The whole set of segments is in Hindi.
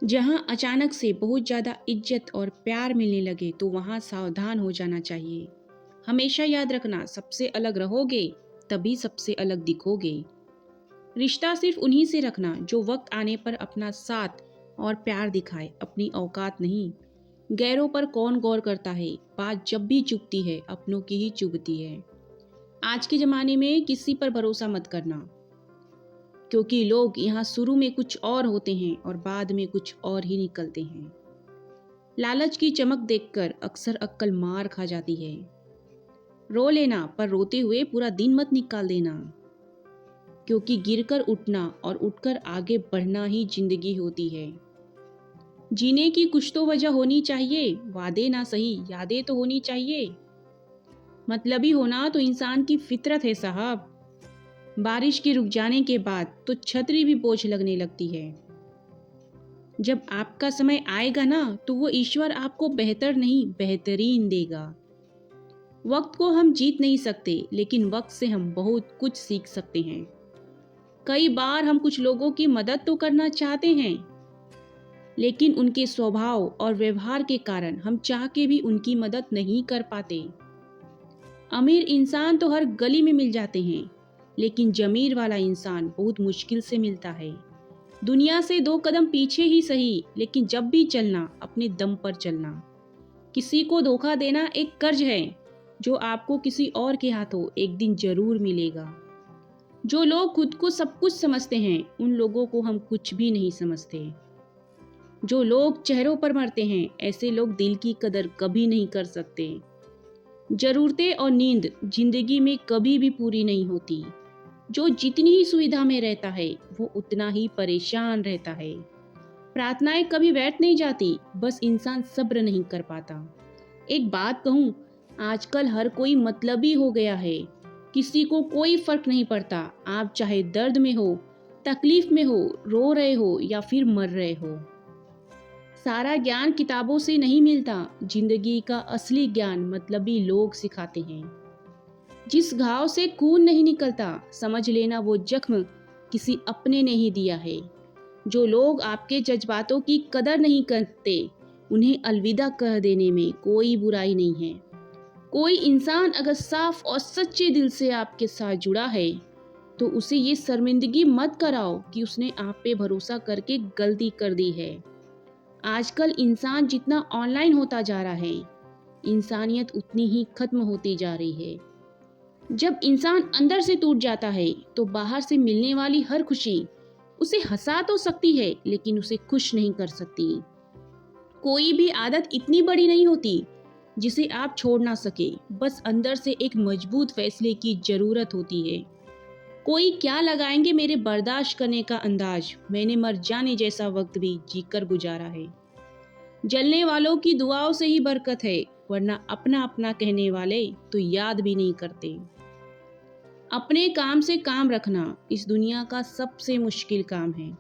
जहाँ अचानक से बहुत ज़्यादा इज्जत और प्यार मिलने लगे तो वहाँ सावधान हो जाना चाहिए। हमेशा याद रखना, सबसे अलग रहोगे तभी सबसे अलग दिखोगे। रिश्ता सिर्फ उन्हीं से रखना जो वक्त आने पर अपना साथ और प्यार दिखाए, अपनी औकात नहीं। गैरों पर कौन गौर करता है, बात जब भी चुभती है अपनों की ही चुभती है। आज के ज़माने में किसी पर भरोसा मत करना, क्योंकि लोग यहाँ शुरू में कुछ और होते हैं और बाद में कुछ और ही निकलते हैं। लालच की चमक देखकर अक्सर अक्ल मार खा जाती है। रो लेना, पर रोते हुए पूरा दिन मत निकाल देना, क्योंकि गिरकर उठना और उठकर आगे बढ़ना ही जिंदगी होती है। जीने की कुछ तो वजह होनी चाहिए, वादे ना सही यादें तो होनी चाहिए। मतलबी होना तो इंसान की फितरत है साहब। बारिश के रुक जाने के बाद तो छतरी भी बोझ लगने लगती है। जब आपका समय आएगा ना, तो वो ईश्वर आपको बेहतर नहीं बेहतरीन देगा। वक्त को हम जीत नहीं सकते, लेकिन वक्त से हम बहुत कुछ सीख सकते हैं। कई बार हम कुछ लोगों की मदद तो करना चाहते हैं, लेकिन उनके स्वभाव और व्यवहार के कारण हम चाह के भी उनकी मदद नहीं कर पाते। अमीर इंसान तो हर गली में मिल जाते हैं, लेकिन जमीर वाला इंसान बहुत मुश्किल से मिलता है। दुनिया से दो कदम पीछे ही सही, लेकिन जब भी चलना अपने दम पर चलना। किसी को धोखा देना एक कर्ज है, जो आपको किसी और के हाथों एक दिन जरूर मिलेगा। जो लोग खुद को सब कुछ समझते हैं, उन लोगों को हम कुछ भी नहीं समझते। जो लोग चेहरों पर मरते हैं, ऐसे लोग दिल की कदर कभी नहीं कर सकते। जरूरतें और नींद जिंदगी में कभी भी पूरी नहीं होती। जो जितनी ही सुविधा में रहता है, वो उतना ही परेशान रहता है। प्रार्थनाएं कभी व्यर्थ नहीं जाती, बस इंसान सब्र नहीं कर पाता। एक बात कहूँ, आजकल हर कोई मतलबी हो गया है। किसी को कोई फर्क नहीं पड़ता, आप चाहे दर्द में हो, तकलीफ में हो, रो रहे हो या फिर मर रहे हो। सारा ज्ञान किताबों से नहीं मिलता, जिंदगी का असली ज्ञान मतलबी लोग सिखाते हैं। जिस घाव से खून नहीं निकलता, समझ लेना वो जख्म किसी अपने ने ही दिया है। जो लोग आपके जज्बातों की कदर नहीं करते, उन्हें अलविदा कह देने में कोई बुराई नहीं है। कोई इंसान अगर साफ और सच्चे दिल से आपके साथ जुड़ा है, तो उसे ये शर्मिंदगी मत कराओ कि उसने आप पे भरोसा करके गलती कर दी है। आजकल इंसान जितना ऑनलाइन होता जा रहा है, इंसानियत उतनी ही खत्म होती जा रही है। जब इंसान अंदर से टूट जाता है, तो बाहर से मिलने वाली हर खुशी उसे हंसा तो सकती है, लेकिन उसे खुश नहीं कर सकती। कोई भी आदत इतनी बड़ी नहीं होती जिसे आप छोड़ ना सके, बस अंदर से एक मजबूत फैसले की जरूरत होती है। कोई क्या लगाएंगे मेरे बर्दाश्त करने का अंदाज, मैंने मर जाने जैसा वक्त भी जीकर गुजारा है। जलने वालों की दुआओं से ही बरकत है, वरना अपना अपना कहने वाले तो याद भी नहीं करते। अपने काम से काम रखना इस दुनिया का सबसे मुश्किल काम है।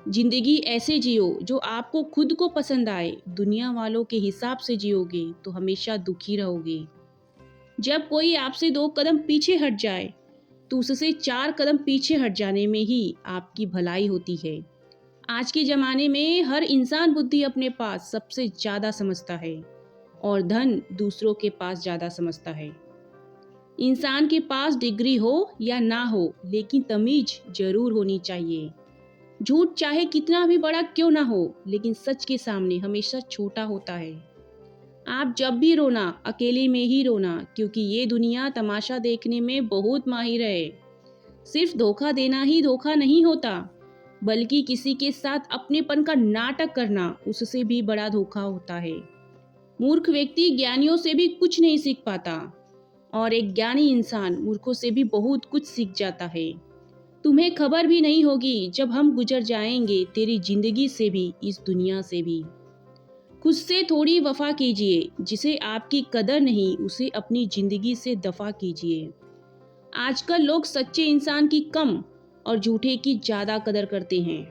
जिंदगी ऐसे जियो जो आपको खुद को पसंद आए। दुनिया वालों के हिसाब से जियोगे तो हमेशा दुखी रहोगे। जब कोई आपसे दो कदम पीछे हट जाए, तो उससे चार कदम पीछे हट जाने में ही आपकी भलाई होती है। आज के जमाने में हर इंसान बुद्धि अपने पास सबसे ज्यादा समझता है, और धन दूसरों के पास ज्यादा समझता है। इंसान के पास डिग्री हो या ना हो, लेकिन तमीज जरूर होनी चाहिए। झूठ चाहे कितना भी बड़ा क्यों ना हो, लेकिन सच के सामने हमेशा छोटा होता है। आप जब भी रोना, अकेले में ही रोना, क्योंकि ये दुनिया तमाशा देखने में बहुत माहिर है। सिर्फ धोखा देना ही धोखा नहीं होता, बल्कि किसी के साथ अपनेपन का नाटक करना उससे भी बड़ा धोखा होता है। मूर्ख व्यक्ति ज्ञानियों से भी कुछ नहीं सीख पाता, और एक ज्ञानी इंसान मूर्खों से भी बहुत कुछ सीख जाता है। तुम्हें खबर भी नहीं होगी जब हम गुजर जाएंगे तेरी जिंदगी से भी, इस दुनिया से भी। खुद से थोड़ी वफा कीजिए, जिसे आपकी कदर नहीं उसे अपनी जिंदगी से दफा कीजिए। आजकल लोग सच्चे इंसान की कम और झूठे की ज्यादा कदर करते हैं।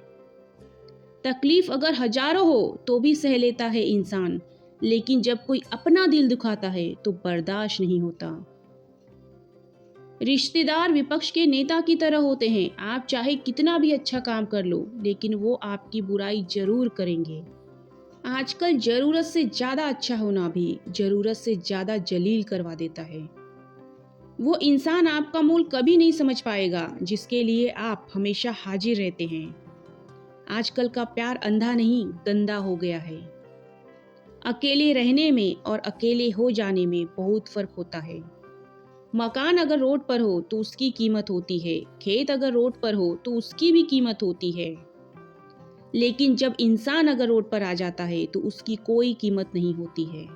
तकलीफ अगर हजारों हो तो भी सह लेता है इंसान, लेकिन जब कोई अपना दिल दुखाता है तो बर्दाश्त नहीं होता। रिश्तेदार विपक्ष के नेता की तरह होते हैं। आप चाहे कितना भी अच्छा काम कर लो, लेकिन वो आपकी बुराई जरूर करेंगे। आजकल जरूरत से ज्यादा अच्छा होना भी जरूरत से ज्यादा जलील करवा देता है। वो इंसान आपका मूल कभी नहीं समझ पाएगा जिसके लिए आप हमेशा हाजिर रहते हैं। आजकल का प्यार अंधा नहीं, गंदा हो गया है। अकेले रहने में और अकेले हो जाने में बहुत फर्क होता है। मकान अगर रोड पर हो तो उसकी कीमत होती है, खेत अगर रोड पर हो तो उसकी भी कीमत होती है। लेकिन जब इंसान अगर रोड पर आ जाता है तो उसकी कोई कीमत नहीं होती है।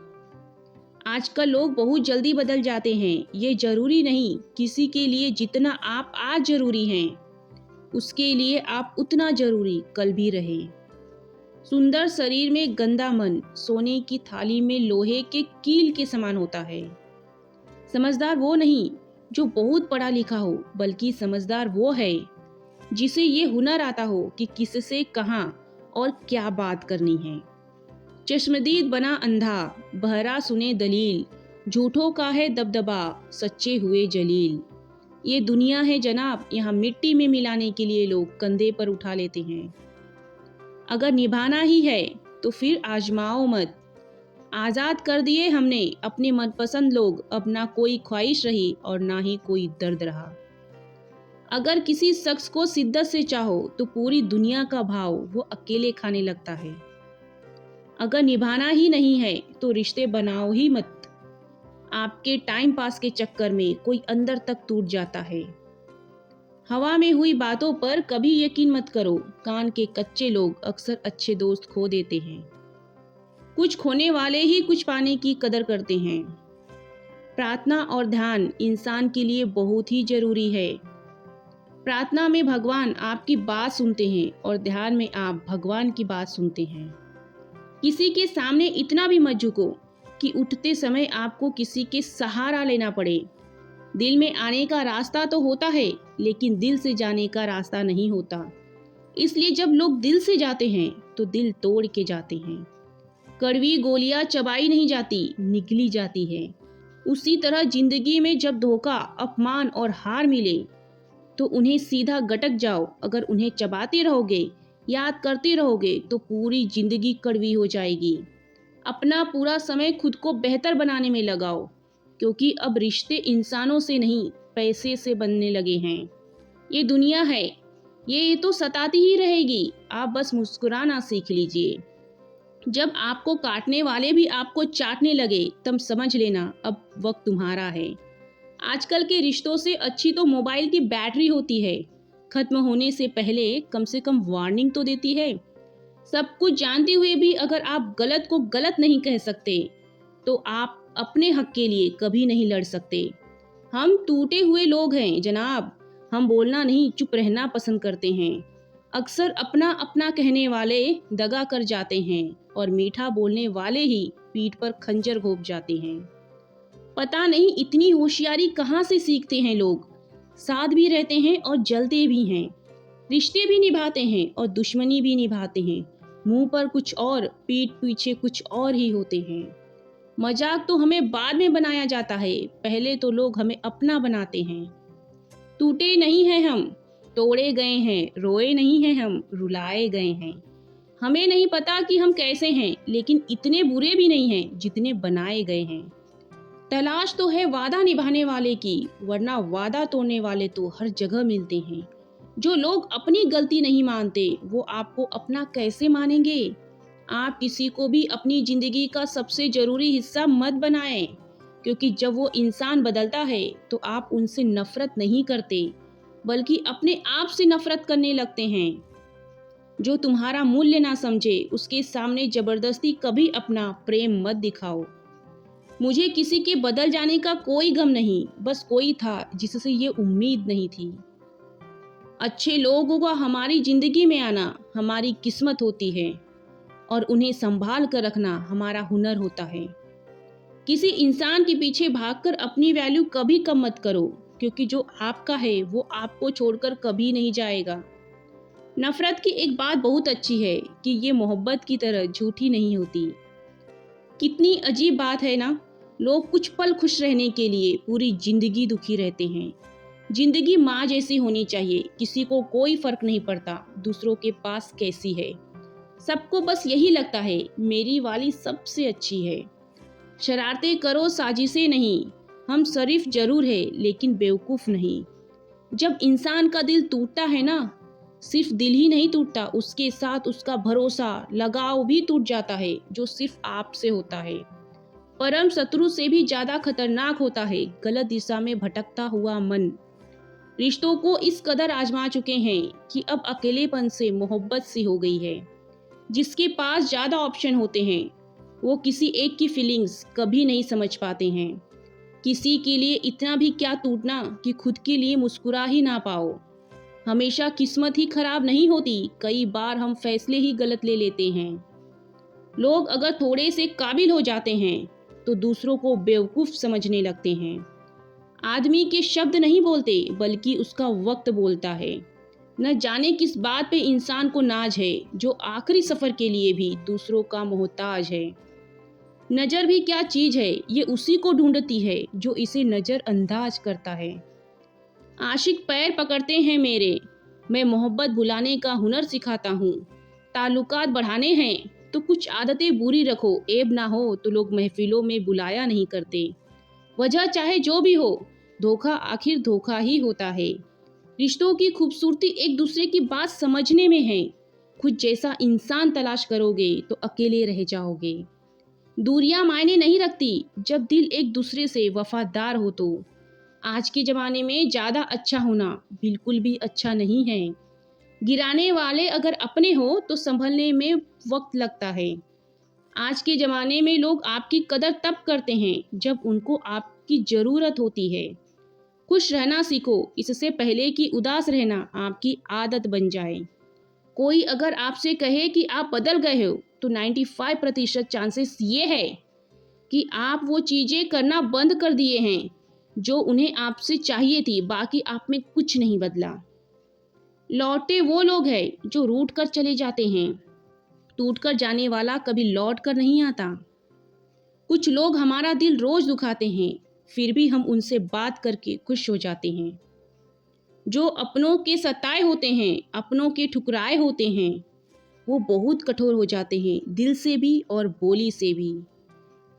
आजकल लोग बहुत जल्दी बदल जाते हैं। ये जरूरी नहीं, किसी के लिए जितना आप आज जरूरी हैं, उसके लिए आप उतना जरूरी कल भी रहें। सुंदर शरीर में गंदा मन सोने की थाली में लोहे के कील के समान होता है। समझदार वो नहीं जो बहुत पढ़ा लिखा हो, बल्कि समझदार वो है जिसे ये हुनर आता हो कि किससे कहाँ और क्या बात करनी है। चश्मदीद बना अंधा, बहरा सुने दलील, झूठों का है दबदबा, सच्चे हुए जलील। ये दुनिया है जनाब, यहाँ मिट्टी में मिलाने के लिए लोग कंधे पर उठा लेते हैं। अगर निभाना ही है तो फिर आजमाओ मत। आजाद कर दिए हमने अपने मनपसंद लोग, अब ना कोई ख्वाहिश रही और ना ही कोई दर्द रहा। अगर किसी शख्स को शिद्दत से चाहो तो पूरी दुनिया का भाव वो अकेले खाने लगता है। अगर निभाना ही नहीं है तो रिश्ते बनाओ ही मत। आपके टाइम पास के चक्कर में कोई अंदर तक टूट जाता है। हवा में हुई बातों पर कभी यकीन मत करो। कान के कच्चे लोग अक्सर अच्छे दोस्त खो देते हैं। कुछ खोने वाले ही कुछ पाने की कदर करते हैं। प्रार्थना और ध्यान इंसान के लिए बहुत ही जरूरी है। प्रार्थना में भगवान आपकी बात सुनते हैं और ध्यान में आप भगवान की बात सुनते हैं। किसी के सामने इतना भी मत झुको कि उठते समय आपको किसी के सहारा लेना पड़े। दिल में आने का रास्ता तो होता है, लेकिन दिल से जाने का रास्ता नहीं होता। इसलिए जब लोग दिल से जाते हैं तो दिल तोड़ के जाते हैं। कड़वी गोलियां चबाई नहीं जाती, निगली जाती है। उसी तरह जिंदगी में जब धोखा, अपमान और हार मिले तो उन्हें सीधा गटक जाओ। अगर उन्हें चबाते रहोगे, याद करते रहोगे तो पूरी जिंदगी कड़वी हो जाएगी। अपना पूरा समय खुद को बेहतर बनाने में लगाओ, क्योंकि अब रिश्ते इंसानों से नहीं, पैसे से बनने लगे हैं। ये दुनिया है, ये तो सताती ही रहेगी। आप बस मुस्कुराना सीख लीजिए। जब आपको काटने वाले भी आपको चाटने लगे, तब समझ लेना अब वक्त तुम्हारा है। आजकल के रिश्तों से अच्छी तो मोबाइल की बैटरी होती है। खत्म होने से पहले कम से कम वार्निंग तो देती है। सब कुछ जानते हुए भी अगर आप गलत को गलत नहीं कह सकते, तो आप अपने हक के लिए कभी नहीं लड़ सकते। हम टूटे हुए लोग हैं जनाब। हम बोलना नहीं, चुप रहना पसंद करते हैं। अक्सर अपना अपना कहने वाले दगा कर जाते हैं और मीठा बोलने वाले ही पीठ पर खंजर घोंप जाते हैं। पता नहीं इतनी होशियारी कहाँ से सीखते हैं लोग। साथ भी रहते हैं और जलते भी हैं। रिश्ते भी निभाते हैं और दुश्मनी भी निभाते हैं। मुंह पर कुछ और, पीठ पीछे कुछ और ही होते हैं। मजाक तो हमें बाद में बनाया जाता है, पहले तो लोग हमें अपना बनाते हैं। टूटे नहीं हैं हम, तोड़े गए हैं। रोए नहीं हैं हम, रुलाए गए हैं। हमें नहीं पता कि हम कैसे हैं, लेकिन इतने बुरे भी नहीं हैं जितने बनाए गए हैं। तलाश तो है वादा निभाने वाले की, वरना वादा तोड़ने वाले तो हर जगह मिलते हैं। जो लोग अपनी गलती नहीं मानते, वो आपको अपना कैसे मानेंगे। आप किसी को भी अपनी जिंदगी का सबसे जरूरी हिस्सा मत बनाएं, क्योंकि जब वो इंसान बदलता है तो आप उनसे नफरत नहीं करते, बल्कि अपने आप से नफरत करने लगते हैं। जो तुम्हारा मूल्य ना समझे, उसके सामने जबरदस्ती कभी अपना प्रेम मत दिखाओ। मुझे किसी के बदल जाने का कोई गम नहीं, बस कोई था जिससे ये उम्मीद नहीं थी। अच्छे लोगों का हमारी जिंदगी में आना हमारी किस्मत होती है और उन्हें संभाल कर रखना हमारा हुनर होता है। किसी इंसान के पीछे भागकर अपनी वैल्यू कभी कम मत करो, क्योंकि जो आपका है वो आपको छोड़कर कभी नहीं जाएगा। नफरत की एक बात बहुत अच्छी है कि ये मोहब्बत की तरह झूठी नहीं होती। कितनी अजीब बात है ना, लोग कुछ पल खुश रहने के लिए पूरी जिंदगी दुखी रहते हैं। जिंदगी माँ जैसी होनी चाहिए, किसी को कोई फर्क नहीं पड़ता दूसरों के पास कैसी है। सबको बस यही लगता है मेरी वाली सबसे अच्छी है। शरारतें करो साजिशें नहीं, हम शरीफ जरूर है लेकिन बेवकूफ़ नहीं। जब इंसान का दिल टूटता है ना, सिर्फ दिल ही नहीं टूटता, उसके साथ उसका भरोसा लगाव भी टूट जाता है जो सिर्फ आपसे होता है। परम शत्रु से भी ज्यादा खतरनाक होता है गलत दिशा में भटकता हुआ मन। रिश्तों को इस कदर आजमा चुके हैं कि अब अकेलेपन से मोहब्बत सी हो गई है। जिसके पास ज्यादा ऑप्शन होते हैं वो किसी एक की फीलिंग्स कभी नहीं समझ पाते हैं। किसी के लिए इतना भी क्या टूटना कि खुद के लिए मुस्कुरा ही ना पाओ। हमेशा किस्मत ही खराब नहीं होती, कई बार हम फैसले ही गलत ले लेते हैं। लोग अगर थोड़े से काबिल हो जाते हैं तो दूसरों को बेवकूफ समझने लगते हैं। आदमी के शब्द नहीं बोलते बल्कि उसका वक्त बोलता है। न जाने किस बात पे इंसान को नाज है जो आखिरी सफर के लिए भी दूसरों का मोहताज है। नजर भी क्या चीज है, ये उसी को ढूंढती है जो इसे नजरअंदाज करता है। आशिक पैर पकड़ते हैं मेरे, मैं मोहब्बत बुलाने का हुनर सिखाता हूँ। ताल्लुकात बढ़ाने हैं तो कुछ आदतें बुरी रखो, ऐब ना हो तो लोग महफिलों में बुलाया नहीं करते। वजह चाहे जो भी हो, धोखा आखिर धोखा ही होता है। रिश्तों की खूबसूरती एक दूसरे की बात समझने में है। खुद जैसा इंसान तलाश करोगे तो अकेले रह जाओगे। दूरियां मायने नहीं रखती जब दिल एक दूसरे से वफादार हो तो। आज के ज़माने में ज़्यादा अच्छा होना बिल्कुल भी अच्छा नहीं है। गिराने वाले अगर अपने हो तो संभलने में वक्त लगता है। आज के ज़माने में लोग आपकी कदर तब करते हैं जब उनको आपकी ज़रूरत होती है। खुश रहना सीखो, इससे पहले कि उदास रहना आपकी आदत बन जाए। कोई अगर आपसे कहे कि आप बदल गए हो तो 95% चांसेस ये है कि आप वो चीज़ें करना बंद कर दिए हैं जो उन्हें आपसे चाहिए थी, बाकी आप में कुछ नहीं बदला। लौटे वो लोग हैं जो रूठ कर चले जाते हैं, टूट कर जाने वाला कभी लौट कर नहीं आता। कुछ लोग हमारा दिल रोज दुखाते हैं, फिर भी हम उनसे बात करके खुश हो जाते हैं। जो अपनों के सताए होते हैं, अपनों के ठुकराए होते हैं, वो बहुत कठोर हो जाते हैं, दिल से भी और बोली से भी।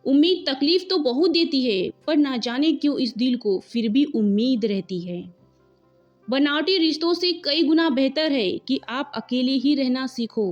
उम्मीद तकलीफ तो बहुत देती है, पर ना जाने क्यों इस दिल को फिर भी उम्मीद रहती है। बनावटी रिश्तों से कई गुना बेहतर है कि आप अकेले ही रहना सीखो।